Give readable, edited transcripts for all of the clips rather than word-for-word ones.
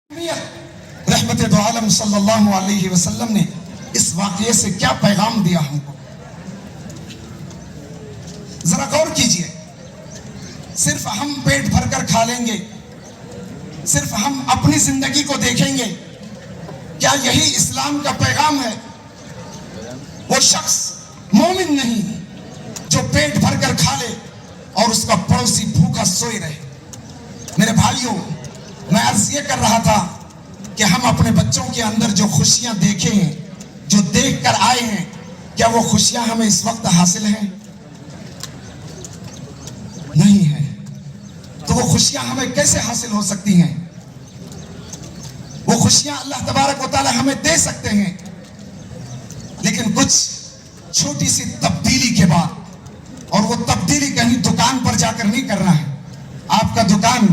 رحمت دو عالم صلی اللہ علیہ وسلم نے اس واقعے سے کیا پیغام دیا ہم کو؟ ذرا غور کیجئے. صرف ہم پیٹ بھر کر کھا لیں گے, صرف ہم اپنی زندگی کو دیکھیں گے, کیا یہی اسلام کا پیغام ہے؟ وہ شخص مومن نہیں جو پیٹ بھر کر کھا لے اور اس کا پڑوسی بھوکا سوئے رہے. میرے بھائیوں, میں عرض یہ کر رہا تھا کہ ہم اپنے بچوں کے اندر جو خوشیاں دیکھے ہیں, جو دیکھ کر آئے ہیں, کیا وہ خوشیاں ہمیں اس وقت حاصل ہیں؟ نہیں ہیں. تو وہ خوشیاں ہمیں کیسے حاصل ہو سکتی ہیں؟ وہ خوشیاں اللہ تبارک و تعالی ہمیں دے سکتے ہیں, لیکن کچھ چھوٹی سی تبدیلی کے بعد. اور وہ تبدیلی کہیں دکان پر جا کر نہیں کرنا ہے. آپ کا دکان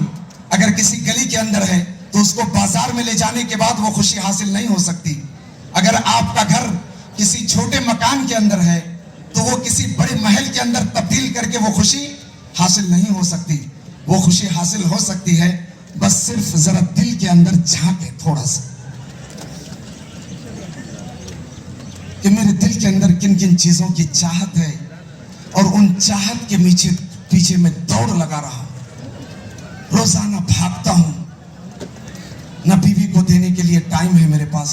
اگر کسی گلی کے اندر ہے تو اس کو بازار میں لے جانے کے بعد وہ خوشی حاصل نہیں ہو سکتی. اگر آپ کا گھر کسی چھوٹے مکان کے اندر ہے تو وہ کسی بڑے محل کے اندر تبدیل کر کے وہ خوشی حاصل نہیں ہو سکتی. وہ خوشی حاصل ہو سکتی ہے بس صرف ذرا دل کے اندر جھانکے تھوڑا سا, کہ میرے دل کے اندر کن کن چیزوں کی چاہت ہے اور ان چاہت کے پیچھے میں دوڑ لگا رہا ہوں, روزانہ بھاگتا ہوں. نہ بیوی کو دینے کے لیے ٹائم ہے میرے پاس,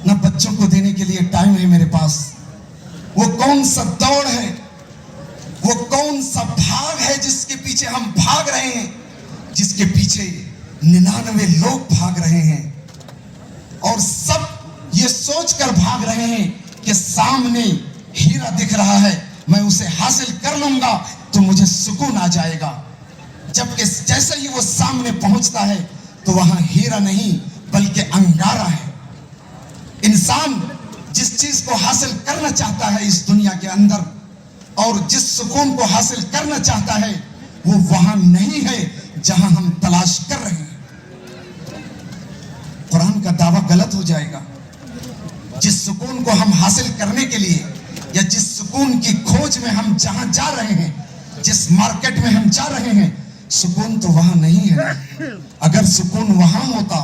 نہ بچوں کو دینے کے لیے ٹائم ہے میرے پاس. وہ کون سا دوڑ ہے, وہ کون سا بھاگ ہے جس کے پیچھے ہم بھاگ رہے ہیں, جس کے پیچھے 99 لوگ بھاگ رہے ہیں, اور سب یہ سوچ کر بھاگ رہے ہیں کہ سامنے ہیرا دکھ رہا ہے, میں اسے حاصل کر لوں گا تو مجھے سکون آ جائے گا. جبکہ جیسے ہی وہ سامنے پہنچتا ہے تو وہاں ہیرا نہیں بلکہ انگارہ ہے. انسان جس چیز کو حاصل کرنا چاہتا ہے اس دنیا کے اندر, اور جس سکون کو حاصل کرنا چاہتا ہے, وہ وہاں نہیں ہے جہاں ہم تلاش کر رہے ہیں. قرآن کا دعویٰ غلط ہو جائے گا. جس سکون کو ہم حاصل کرنے کے لیے, یا جس سکون کی کھوج میں ہم جہاں جا رہے ہیں, جس مارکیٹ میں ہم جا رہے ہیں, سکون تو وہاں نہیں ہے. اگر سکون وہاں ہوتا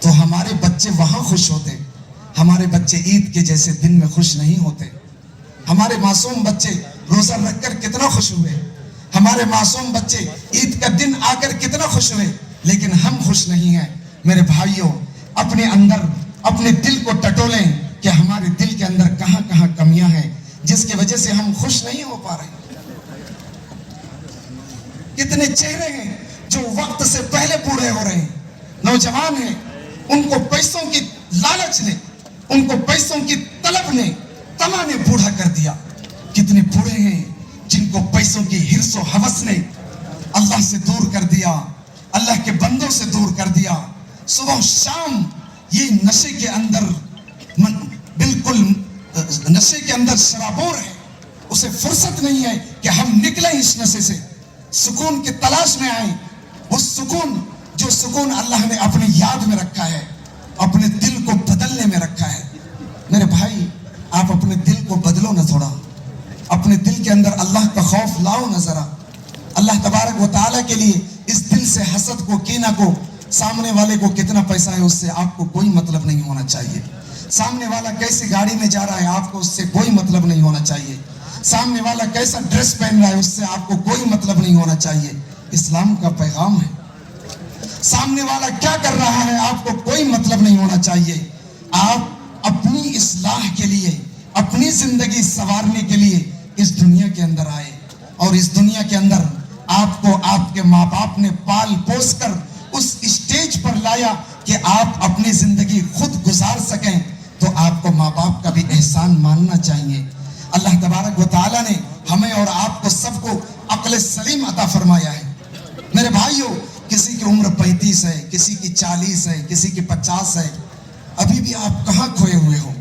تو ہمارے بچے وہاں خوش ہوتے. ہمارے بچے عید کے جیسے دن میں خوش نہیں ہوتے. ہمارے معصوم بچے روزہ رکھ کر کتنا خوش ہوئے, ہمارے معصوم بچے عید کا دن آ کر کتنا خوش ہوئے, لیکن ہم خوش نہیں ہیں. میرے بھائیوں, اپنے اندر اپنے دل کو ٹٹولیں کہ ہمارے دل کے اندر کہاں کہاں کمیاں ہیں جس کی وجہ سے ہم خوش نہیں ہو پا رہے. کتنے چہرے ہیں جو وقت سے پہلے بوڑھے ہو رہے ہیں, نوجوان ہیں, ان کو پیسوں کی لالچ نے, ان کو پیسوں کی طلب نے, تما نے بوڑھا کر دیا. کتنے بوڑھے ہیں جن کو پیسوں کی حرص و ہوس نے اللہ سے دور کر دیا, اللہ کے بندوں سے دور کر دیا. صبح شام یہ نشے کے اندر بالکل نشے کے اندر شرابور ہے. اسے فرصت نہیں ہے کہ ہم نکلیں اس نشے سے, سکون کی تلاش میں آئیں. وہ سکون جو سکون اللہ نے اپنی یاد میں رکھا ہے, اپنے دل کو بدلنے میں رکھا ہے. میرے بھائی, آپ اپنے دل کو بدلو نہ تھوڑا, اپنے دل کے اندر اللہ کا خوف لاؤ نہ ذرا. اللہ تبارک و تعالیٰ کے لیے اس دل سے حسد کو, کینہ کو, سامنے والے کو کتنا پیسہ ہے اس سے آپ کو کوئی مطلب نہیں ہونا چاہیے. سامنے والا کیسی گاڑی میں جا رہا ہے آپ کو اس سے کوئی مطلب نہیں ہونا چاہیے. سامنے والا کیسا ڈریس پہن رہا ہے اس سے آپ کو کوئی مطلب نہیں ہونا چاہیے. اسلام کا پیغام ہے. سامنے والا کیا کر رہا ہے آپ کو کوئی مطلب نہیں ہونا چاہیے. آپ اپنی اصلاح کے لیے, اپنی زندگی سنوارنے کے لیے اس دنیا کے اندر آئے, اور اس دنیا کے اندر آپ کو آپ کے ماں باپ نے پال پوس کر اس اسٹیج پر لایا کہ آپ اپنی زندگی خود گزار سکیں. تو آپ کو ماں باپ کا بھی احسان ماننا چاہیے. اللہ تبارک و تعالیٰ نے ہمیں اور آپ کو سب کو عقل سلیم عطا فرمایا ہے. میرے بھائیوں, کسی کی عمر 35 ہے, کسی کی 40 ہے, کسی کی 50 ہے. ابھی بھی آپ کہاں کھوئے ہوئے ہو؟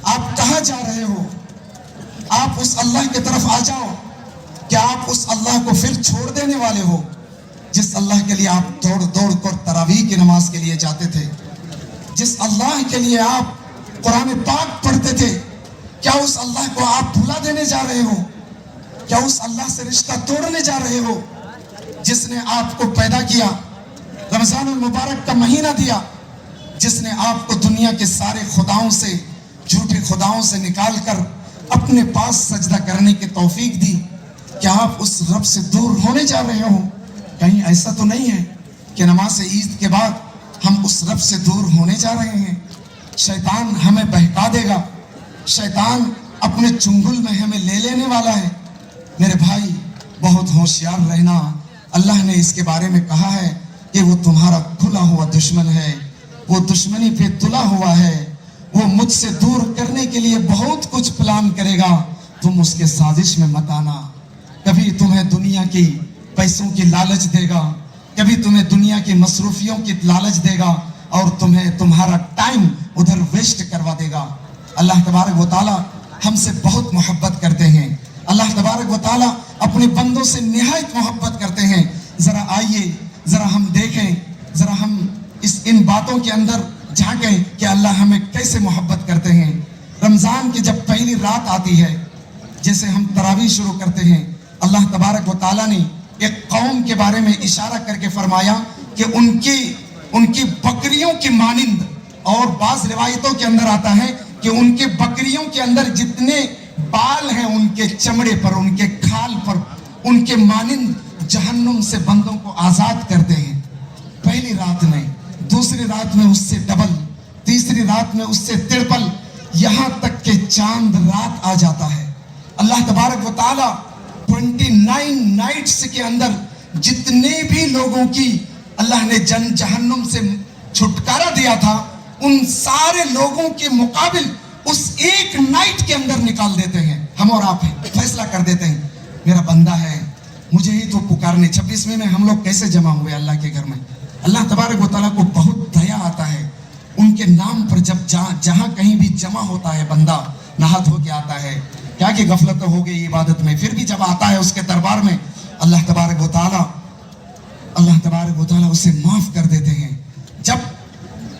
آپ کہاں جا رہے ہو؟ آپ اس اللہ کی طرف آ جاؤ. کیا آپ اس اللہ کو پھر چھوڑ دینے والے ہو جس اللہ کے لیے آپ دوڑ دوڑ کر تراویح کی نماز کے لیے جاتے تھے, جس اللہ کے لیے آپ قرآن پاک پڑھتے تھے؟ کیا اس اللہ کو آپ بھلا دینے جا رہے ہو؟ کیا اس اللہ سے رشتہ توڑنے جا رہے ہو جس نے آپ کو پیدا کیا, رمضان المبارک کا مہینہ دیا جس نے آپ کو دنیا کے سارے خداؤں سے جھوٹے خداؤں سے نکال کر اپنے پاس سجدہ کرنے کی توفیق دی. کیا آپ اس رب سے دور ہونے جا رہے ہو؟ کہیں ایسا تو نہیں ہے کہ نماز عید کے بعد ہم اس رب سے دور ہونے جا رہے ہیں؟ شیطان ہمیں بہکا دے گا، شیطان اپنے چنگل میں ہمیں لے لینے والا ہے. میرے بھائی بہت ہوشیار رہنا. اللہ نے اس کے بارے میں کہا ہے کہ وہ تمہارا کھلا ہوا دشمن ہے، وہ دشمنی پہ تلا ہوا ہے، وہ مجھ سے دور کرنے کے لیے بہت کچھ پلان کرے گا. تم اس کے سازش میں مت آنا. کبھی تمہیں دنیا کی پیسوں کی لالچ دے گا، کبھی تمہیں دنیا کی مصروفیوں کی لالچ دے گا اور تمہیں تمہارا ٹائم ادھر ویسٹ کروا دے گا. اللہ تبارک و تعالی ہم سے بہت محبت کرتے ہیں. اللہ تبارک و تعالی اپنے بندوں سے نہایت محبت کرتے ہیں. ذرا آئیے، ذرا ہم دیکھیں، ذرا ہم ان باتوں کے اندر جھانکیں کہ اللہ ہمیں کیسے محبت کرتے ہیں. رمضان کی جب پہلی رات آتی ہے، جیسے ہم تراویح شروع کرتے ہیں، اللہ تبارک و تعالیٰ نے ایک قوم کے بارے میں اشارہ کر کے فرمایا کہ ان کی بکریوں کی مانند، اور بعض روایتوں کے اندر آتا ہے کہ ان کے بکریوں کے اندر جتنے بال ہیں ان کے چمڑے پر، ان کے کھال پر، ان کے مانند جہنم سے بندوں کو آزاد کرتے ہیں. پہلی رات میں، دوسری رات میں اس سے ڈبل، تیسری رات میں اس سے ترپل، یہاں تک کہ چاند رات آ جاتا ہے. اللہ تبارک و تعالی 29 نائٹس کے اندر جتنے بھی لوگوں کی اللہ نے جہنم سے چھٹکارا دیا تھا، ان سارے لوگوں کے مقابل اس ایک نائٹ کے اندر نکال دیتے ہیں. ہم اور آپ فیصلہ کر دیتے ہیں میرا بندہ ہے، مجھے ہی تو پکارنے. 26ویں میں ہم لوگ کیسے جمع ہوئے اللہ کے گھر میں؟ اللہ تبارک و تعالیٰ کو بہت دیا آتا ہے. ان کے نام پر جب جہاں کہیں بھی جمع ہوتا ہے بندہ، نہا دھو کے آتا ہے، کیا کہ غفلت ہو گئی عبادت میں، پھر بھی جب آتا ہے اس کے دربار میں، اللہ تبارک و تعالیٰ اسے معاف کر دیتے ہیں. جب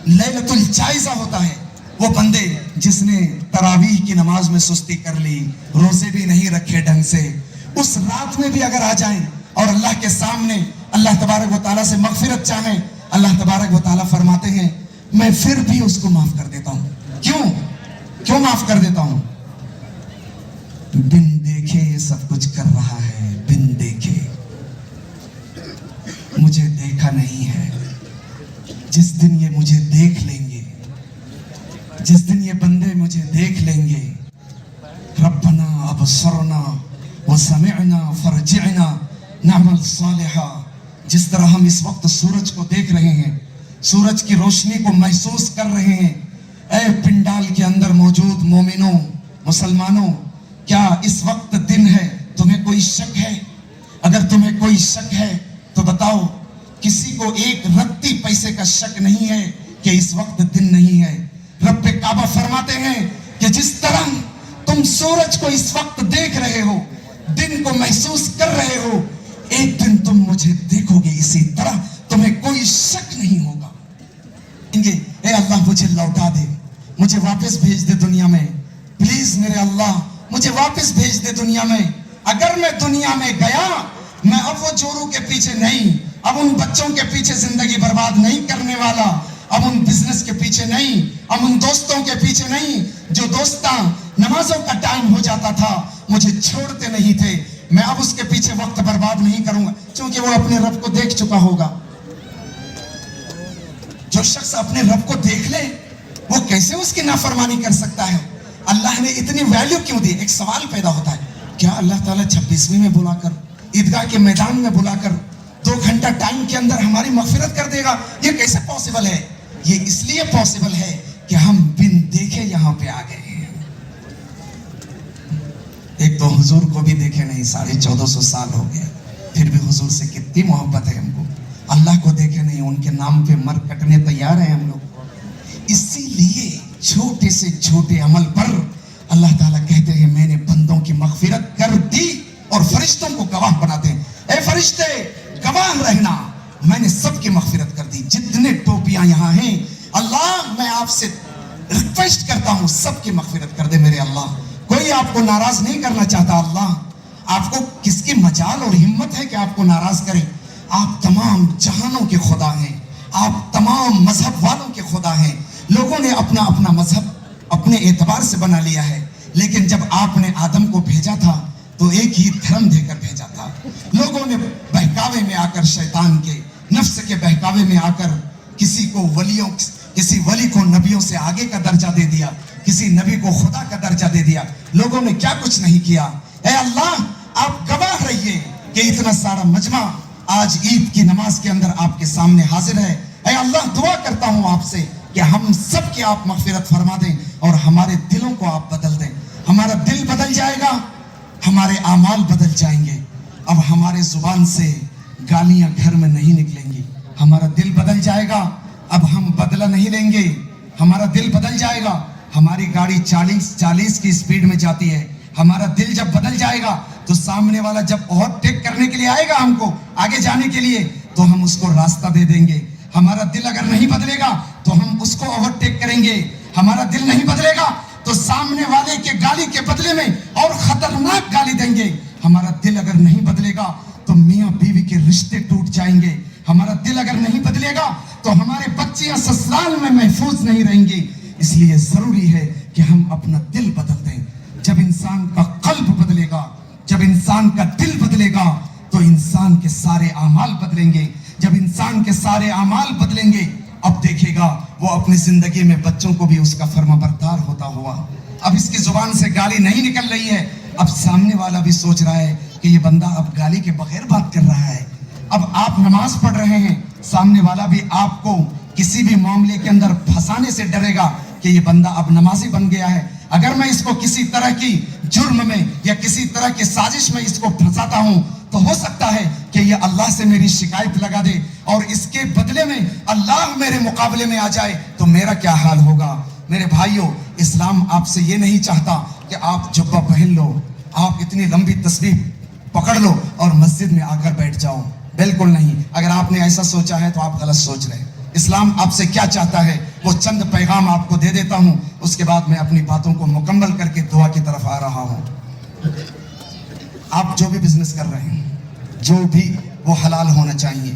لیلۃ الجائزہ ہوتا ہے، وہ بندے جس نے تراویح کی نماز میں سستی کر لی، روزے بھی نہیں رکھے ڈھنگ سے، اس رات میں بھی اگر آ جائیں اور اللہ کے سامنے اللہ تبارک و تعالیٰ سے مغفرت چاہیں، اللہ تبارک و تعالیٰ فرماتے ہیں میں پھر بھی اس کو معاف کر دیتا ہوں. کیوں معاف کر دیتا ہوں؟ بن دیکھے یہ سب کچھ کر رہا ہے، بن دیکھے، مجھے دیکھا نہیں ہے. جس دن یہ مجھے دیکھ لیں گے، جس دن یہ بندے مجھے دیکھ لیں گے، ربنا ابصرنا وسمعنا فرجعنا نعمل صالحا. جس طرح ہم اس وقت سورج کو دیکھ رہے ہیں، سورج کی روشنی کو محسوس کر رہے ہیں، اے پنڈال کے اندر موجود مومنوں، مسلمانوں، کیا اس وقت دن ہے؟ تمہیں کوئی شک ہے؟ اگر تمہیں کوئی شک ہے تو بتاؤ. کسی کو ایک رتی پیسے کا شک نہیں ہے کہ اس وقت دن نہیں ہے. رب کعبہ فرماتے ہیں کہ جس طرح تم سورج کو اس وقت دیکھ رہے ہو، دن کو محسوس کر رہے ہو، ایک دن تم مجھے دیکھو گے، اسی طرح تمہیں کوئی شک نہیں ہوگا. اے اللہ مجھے لوٹا دے، مجھے واپس بھیج دے دنیا میں، پلیز میرے اللہ مجھے واپس بھیج دے دنیا میں. اگر میں دنیا میں گیا، میں اب وہ چوروں کے پیچھے نہیں، اب ان بچوں کے پیچھے زندگی برباد نہیں کرنے والا، اب ان بزنس کے پیچھے نہیں، اب ان دوستوں کے پیچھے نہیں جو دوستاں نمازوں کا ٹائم ہو جاتا تھا مجھے چھوڑتے نہیں تھے. میں اب اس کے پیچھے وقت برباد نہیں کروں گا، کیونکہ وہ اپنے رب کو دیکھ چکا ہوگا. جو شخص اپنے رب کو دیکھ لے وہ کیسے اس کی نافرمانی کر سکتا ہے؟ اللہ نے اتنی ویلیو کیوں دی؟ ایک سوال پیدا ہوتا ہے، کیا اللہ تعالیٰ 26ویں میں بلا کر، عیدگاہ کے میدان میں بلا کر 2 گھنٹہ ٹائم کے اندر ہماری مغفرت کر دے گا؟ یہ کیسے پاسبل ہے؟ یہ اس لیے پاسبل ہے کہ ہم بن دیکھے یہاں پہ آ گئے ہیں. ایک تو حضور کو بھی دیکھے نہیں، 1450 سال ہو گیا، پھر بھی حضور سے کتنی محبت ہے ہم کو. اللہ کو دیکھے نہیں، ان کے نام پہ مر کٹنے تیار ہیں ہم لوگ. اسی لیے چھوٹے سے چھوٹے عمل پر اللہ تعالیٰ کہتے ہیں میں نے بندوں کی مغفرت کر دی اور فرشتوں کو گواہ بناتے ہیں. اے فرشتے گواہ رہنا، میں نے سب کی مغفرت کر دی. جتنے ٹوپیاں یہاں ہیں اللہ میں آپ سے ریکویسٹ کرتا ہوں سب کی مغفرت کر دے میرے اللہ. کوئی آپ کو ناراض نہیں کرنا چاہتا. اللہ آپ کو کس کی مجال اور ہمت ہے کہ آپ کو ناراض کریں؟ آپ تمام جہانوں کے خدا ہیں، آپ تمام مذہب والوں کے خدا ہیں. لوگوں نے اپنا اپنا مذہب اپنے اعتبار سے بنا لیا ہے, لیکن جب آپ نے آدم کو بھیجا تھا تو ایک ہی دھرم دے کر بھیجا تھا. لوگوں نے بہکاوے میں آ کر, شیطان کے نفس کے بہکاوے میں آ کر کسی ولی کو نبیوں سے آگے کا درجہ دے دیا, کسی نبی کو خدا کا درجہ دے دیا. لوگوں نے کیا کچھ نہیں کیا. اے اللہ, آپ گواہ رہیے کہ اتنا سارا مجمع آج عید کی نماز کے اندر آپ کے سامنے حاضر ہے. اے اللہ, دعا کرتا ہوں آپ سے کہ ہم سب کی آپ مغفرت فرما دیں اور ہمارے دلوں کو آپ بدل دیں. ہمارا دل بدل جائے گا, ہمارے اعمال بدل جائیں گے. اب ہمارے زبان سے گالیاں گھر میں نہیں نکلیں گی. ہمارا دل بدل جائے گا, اب ہم بدلہ نہیں لیں گے. ہمارا دل بدل جائے گا. ہماری گاڑی 40 کی سپیڈ میں جاتی ہے. ہمارا دل جب بدل جائے گا تو سامنے والا جب اوور ٹیک کرنے کے لیے آئے گا ہم کو آگے جانے کے لیے, تو ہم اس کو راستہ دے دیں گے. ہمارا دل اگر نہیں بدلے گا تو ہم اس کو اوور ٹیک کریں گے. ہمارا دل نہیں بدلے گا تو سامنے والے کے گالی کے بدلے میں اور خطرناک گالی دیں گے. ہمارا دل اگر نہیں بدلے گا تو میاں بیوی کے رشتے ٹوٹ جائیں گے. ہمارا دل اگر نہیں بدلے گا تو ہمارے بچیاں سسرال میں محفوظ نہیں رہیں گی. اس لیے ضروری ہے کہ ہم اپنا دل بدل دیں. جب انسان کا قلب بدلے گا, جب انسان کا دل بدلے گا تو انسان کے سارے اعمال بدلیں گے. جب انسان کے سارے اعمال بدلیں گے, اب دیکھے گا وہ اپنی زندگی میں بچوں کو بھی اس کا فرما بردار ہوتا ہوا. اب اس کی زبان سے گالی نہیں نکل رہی ہے. اب سامنے والا بھی سوچ رہا ہے کہ یہ بندہ اب گالی کے بغیر بات کر رہا ہے. اب آپ نماز پڑھ رہے ہیں, سامنے والا بھی آپ کو کسی بھی معاملے کے اندر پھنسانے سے ڈرے گا کہ یہ بندہ اب نمازی بن گیا ہے. اگر میں اس کو کسی طرح کی جرم میں یا کسی طرح کی سازش میں اس کو پھنساتا ہوں تو ہو سکتا ہے کہ یہ اللہ سے میری شکایت لگا دے اور اس کے بدلے میں اللہ میرے مقابلے میں آ جائے تو میرا کیا حال ہوگا. میرے بھائیوں, اسلام آپ سے یہ نہیں چاہتا کہ آپ جبہ پہن لو, آپ اتنی لمبی تسبیح پکڑ لو اور مسجد میں آ کر بیٹھ جاؤ. بالکل نہیں. اگر آپ نے ایسا سوچا ہے تو آپ غلط سوچ رہے ہیں. اسلام آپ سے کیا چاہتا ہے وہ چند پیغام آپ کو دے دیتا ہوں, اس کے بعد میں اپنی باتوں کو مکمل کر کے دعا کی طرف آ رہا ہوں. آپ جو بھی بزنس کر رہے ہیں, جو بھی, وہ حلال ہونا چاہیے.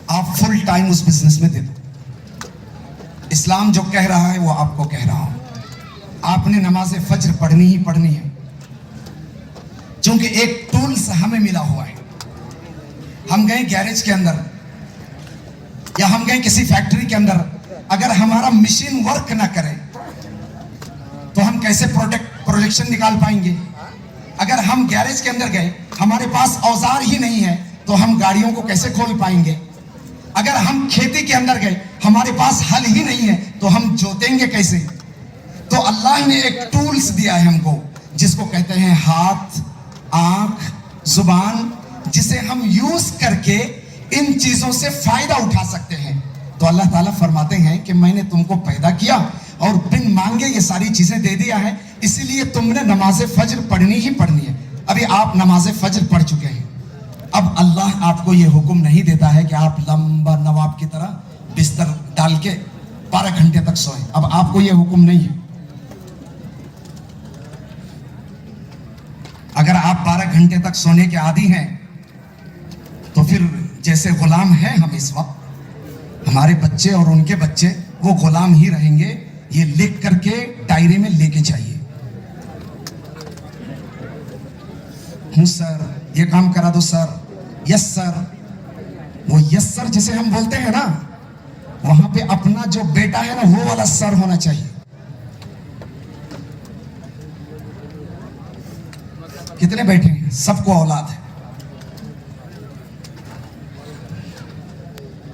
آپ فل ٹائم اس بزنس میں دے دو. اسلام جو کہہ رہا ہے وہ آپ کو کہہ رہا ہوں. آپ نے نماز فجر پڑھنی ہی پڑھنی ہے, چونکہ ایک ٹولز ہمیں ملا ہوا ہے. ہم گئے گیریج کے اندر یا ہم گئے کسی فیکٹری کے اندر, اگر ہمارا مشین ورک نہ کرے تو ہم کیسے پروڈکشن نکال پائیں گے. اگر ہم گیریج کے اندر گئے, ہمارے پاس اوزار ہی نہیں ہے تو ہم گاڑیوں کو کیسے کھول پائیں گے. اگر ہم کھیتی کے اندر گئے, ہمارے پاس ہل ہی نہیں ہے تو ہم جوتیں گے کیسے. تو اللہ نے ایک ٹولز دیا ہے ہم کو جس کو کہتے ہیں ہاتھ, آنکھ, زبان, جسے ہم یوز کر کے ان چیزوں سے فائدہ اٹھا سکتے ہیں. تو اللہ تعالیٰ فرماتے ہیں کہ میں نے تم کو پیدا کیا اور بن مانگے یہ ساری چیزیں دے دیا ہے, اسی لیے تم نے نماز فجر پڑھنی ہی پڑھنی ہے. ابھی آپ نماز فجر پڑھ چکے ہیں, اب اللہ آپ کو یہ حکم نہیں دیتا ہے کہ آپ لمبا نواب کی طرح بستر ڈال کے 12 گھنٹے تک سوئیں. اب آپ کو یہ حکم نہیں ہے. اگر آپ 12 گھنٹے تک سونے کے عادی ہیں تو پھر جیسے غلام ہیں ہم اس وقت, ہمارے بچے اور ان کے بچے وہ غلام ہی رہیں گے. یہ لکھ کر کے ڈائری میں لے کے جائیے. ہوں سر, یہ کام کرا دو سر. یس سر. وہ یس سر جسے ہم بولتے ہیں نا, وہاں پہ اپنا جو بیٹا ہے نا وہ والا سر ہونا چاہیے. کتنے بیٹھے ہیں؟ سب کو اولاد ہے.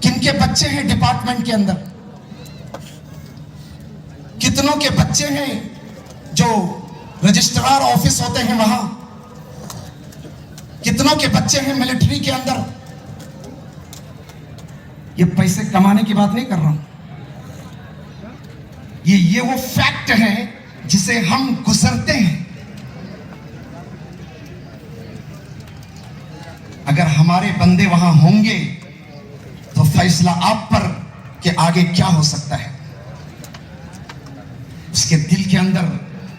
کن کے بچے ہیں ڈپارٹمنٹ کے اندر؟ کتنوں کے بچے ہیں جو رجسٹرار آفس ہوتے ہیں وہاں؟ کتنوں کے بچے ہیں ملٹری کے اندر؟ یہ پیسے کمانے کی بات نہیں کر رہا ہوں, یہ وہ فیکٹ ہے جسے ہم گزرتے ہیں. اگر ہمارے بندے وہاں ہوں گے تو فیصلہ آپ پر کہ آگے کیا ہو سکتا ہے. اس کے دل کے اندر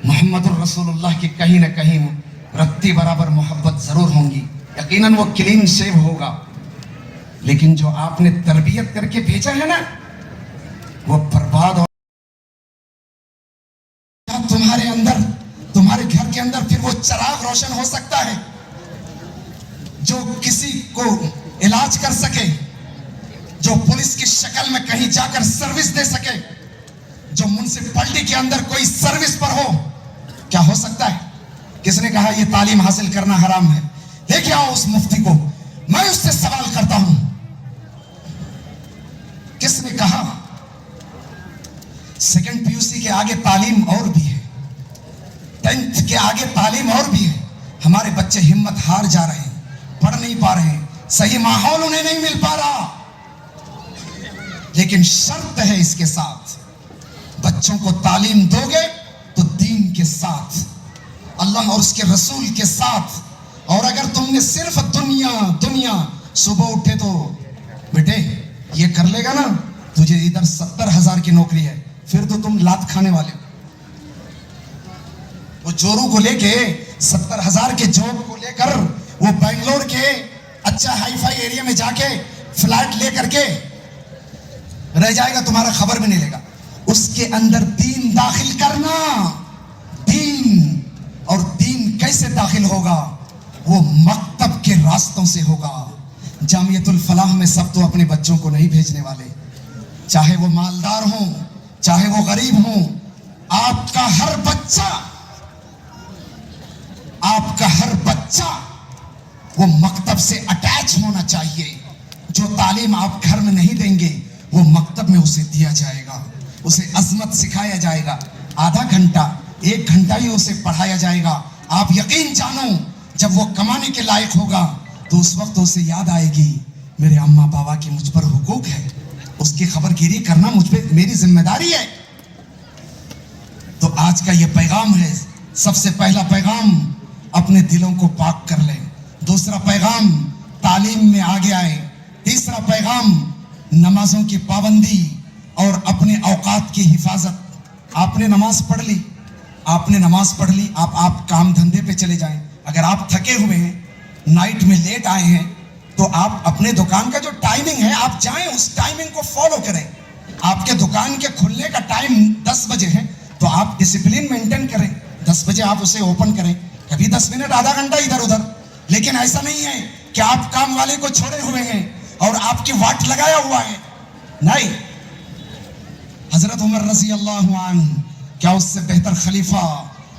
محمد الرسول اللہ کی کہیں نہ کہیں رتی برابر محبت ضرور ہوں گی. یقیناً وہ کلین شیو ہوگا, لیکن جو آپ نے تربیت کر کے بھیجا ہے نا وہ برباد ہو تمہارے اندر، تمہارے گھر کے اندر پھر وہ چراغ روشن ہو سکتا ہے جو کسی کو علاج کر سکے، جو پولیس کی شکل میں کہیں جا کر سروس دے سکے، جو منسپلٹی کے اندر کوئی سروس پر ہو. کیا ہو سکتا ہے؟ کس نے کہا یہ تعلیم حاصل کرنا حرام ہے؟ لے کے آؤ اس مفتی کو، میں اس سے سوال کرتا ہوں. کس نے کہا؟ سیکنڈ پی یو سی کے آگے تعلیم اور بھی ہے، 10th کے آگے تعلیم اور بھی ہے. ہمارے بچے ہمت ہار جا رہے ہیں، پڑھ نہیں پا رہے ہیں، صحیح ماحول انہیں نہیں مل پا رہا. لیکن شرط ہے اس کے ساتھ، بچوں کو تعلیم دو گے تو دین کے ساتھ، اللہ اور اس کے رسول کے ساتھ. اور اگر تم نے صرف دنیا صبح اٹھے تو بیٹے یہ کر لے گا نا، تجھے ادھر 70,000 کی نوکری ہے، پھر تو تم لات کھانے والے ہو. وہ چوروں کو لے کے 70,000 کے جاب کو لے کر وہ بنگلور کے اچھا ہائی فائی ایریا میں جا کے فلیٹ لے کر کے رہ جائے گا، تمہارا خبر بھی نہیں لے گا. اس کے اندر دین داخل کرنا، دین، اور دین کیسے داخل ہوگا؟ وہ مکتب کے راستوں سے ہوگا. جامعۃ الفلاح میں سب تو اپنے بچوں کو نہیں بھیجنے والے، چاہے وہ مالدار ہوں چاہے وہ غریب ہوں. آپ کا ہر بچہ وہ مکتب سے اٹیچ ہونا چاہیے. جو تعلیم آپ گھر میں نہیں دیں گے وہ مکتب میں اسے دیا جائے گا، اسے عظمت سکھایا جائے گا. آدھا گھنٹہ 1 گھنٹہ ہی اسے پڑھایا جائے گا. آپ یقین جانو جب وہ کمانے کے لائق ہوگا تو اس وقت اسے یاد آئے گی میرے اماں بابا کی مجھ پر حقوق ہے، اس کی خبر گیری کرنا مجھ پہ میری ذمہ داری ہے. تو آج کا یہ پیغام ہے، سب سے پہلا پیغام اپنے دلوں کو پاک کر لیں. دوسرا پیغام تعلیم میں آگے آئے. تیسرا پیغام نمازوں کی پابندی اور اپنے اوقات کی حفاظت. آپ نے نماز پڑھ لی، آپ کام دھندے پہ چلے جائیں. اگر آپ تھکے ہوئے ہیں، نائٹ میں لیٹ آئے ہیں، تو آپ اپنے دکان کا جو ٹائمنگ ہے آپ جائیں، اس ٹائمنگ کو فالو کریں. آپ کے دکان کے کھلنے کا ٹائم 10 بجے ہے تو آپ ڈسپلن مینٹین کریں، 10 بجے آپ اسے اوپن کریں. کبھی 10 منٹ آدھا گھنٹہ ادھر ادھر، لیکن ایسا نہیں ہے کہ آپ کام والے کو چھوڑے ہوئے ہیں اور آپ کی واٹ لگایا ہوا ہے. نہیں. حضرت عمر رضی اللہ عنہ، کیا اس سے بہتر خلیفہ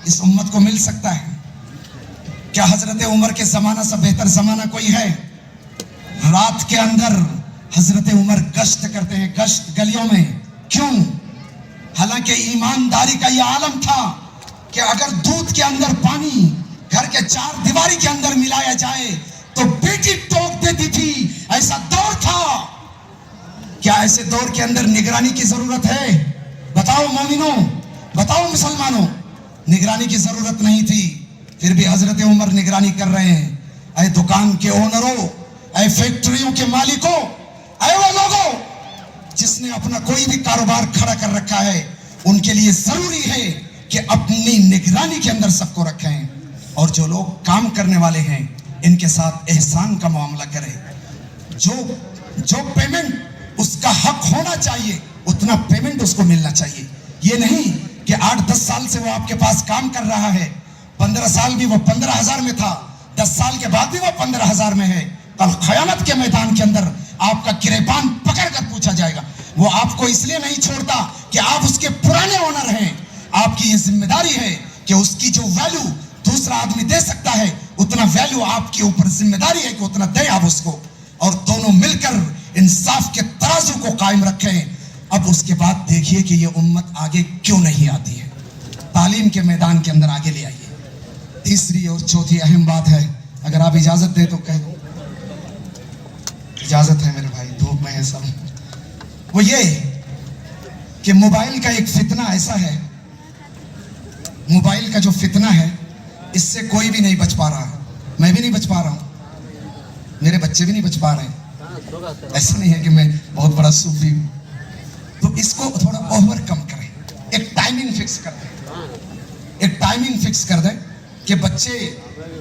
اس امت کو مل سکتا ہے؟ کیا حضرت عمر کے زمانہ سے بہتر زمانہ کوئی ہے؟ رات کے اندر حضرت عمر گشت کرتے ہیں، گشت گلیوں میں. کیوں؟ حالانکہ ایمانداری کا یہ عالم تھا کہ اگر دودھ کے اندر پانی گھر کے 4 دیواری کے اندر ملایا جائے تو بیٹی ٹوک دیتی تھی. ایسا دور تھا. کیا ایسے دور کے اندر نگرانی کی ضرورت ہے؟ بتاؤ مومنوں، بتاؤ مسلمانوں. نگرانی کی ضرورت نہیں تھی، پھر بھی حضرت عمر نگرانی کر رہے ہیں. اے دکان کے اونروں، اے فیکٹریوں کے مالکوں، اے وہ لوگوں جس نے اپنا کوئی بھی کاروبار کھڑا کر رکھا ہے، ان کے لیے ضروری ہے کہ اپنی نگرانی کے اندر سب کو رکھیں. اور جو لوگ کام کرنے والے ہیں ان کے ساتھ احسان کا معاملہ کریں. جو پیمنٹ اس کا حق ہونا چاہیے اتنا پیمنٹ اس کو ملنا چاہیے. یہ نہیں کہ 8-10 سال سے وہ آپ کے پاس کام کر رہا ہے، 15 سال بھی وہ 15,000 میں تھا، 10 سال کے بعد بھی وہ 15,000 میں ہے. کل قیامت کے میدان کے اندر آپ کا گریبان پکڑ کر پوچھا جائے گا. وہ آپ کو اس لیے نہیں چھوڑتا کہ آپ اس کے پرانے اونر ہیں. آپ کی یہ ذمہ داری ہے کہ اس کی جو ویلیو دوسرا آدمی دے سکتا ہے اتنا ویلیو آپ کے اوپر ذمہ داری ہے کہ اتنا دیں آپ اس کو. اور دونوں مل کر انصاف کے ترازو کو قائم رکھیں. اب اس کے بعد دیکھیے کہ یہ امت آگے کیوں نہیں آتی ہے. تعلیم کے میدان کے اندر آگے لے آئیے. تیسری اور چوتھی اہم بات ہے، اگر آپ اجازت دیں تو کہہ دو. اجازت ہے میرے بھائی، دھوپ میں ہے سب. وہ یہ کہ موبائل کا ایک فتنہ ایسا ہے، موبائل کا جو فتنہ ہے اس سے کوئی بھی نہیں بچ پا رہا. میں بھی نہیں بچ پا رہا ہوں، میرے بچے بھی نہیں بچ پا رہے ہیں. ایسا نہیں ہے کہ میں بہت بڑا صوفی ہوں. تو اس کو تھوڑا اوور کم کریں. ایک ٹائمنگ فکس کر دیں کہ بچے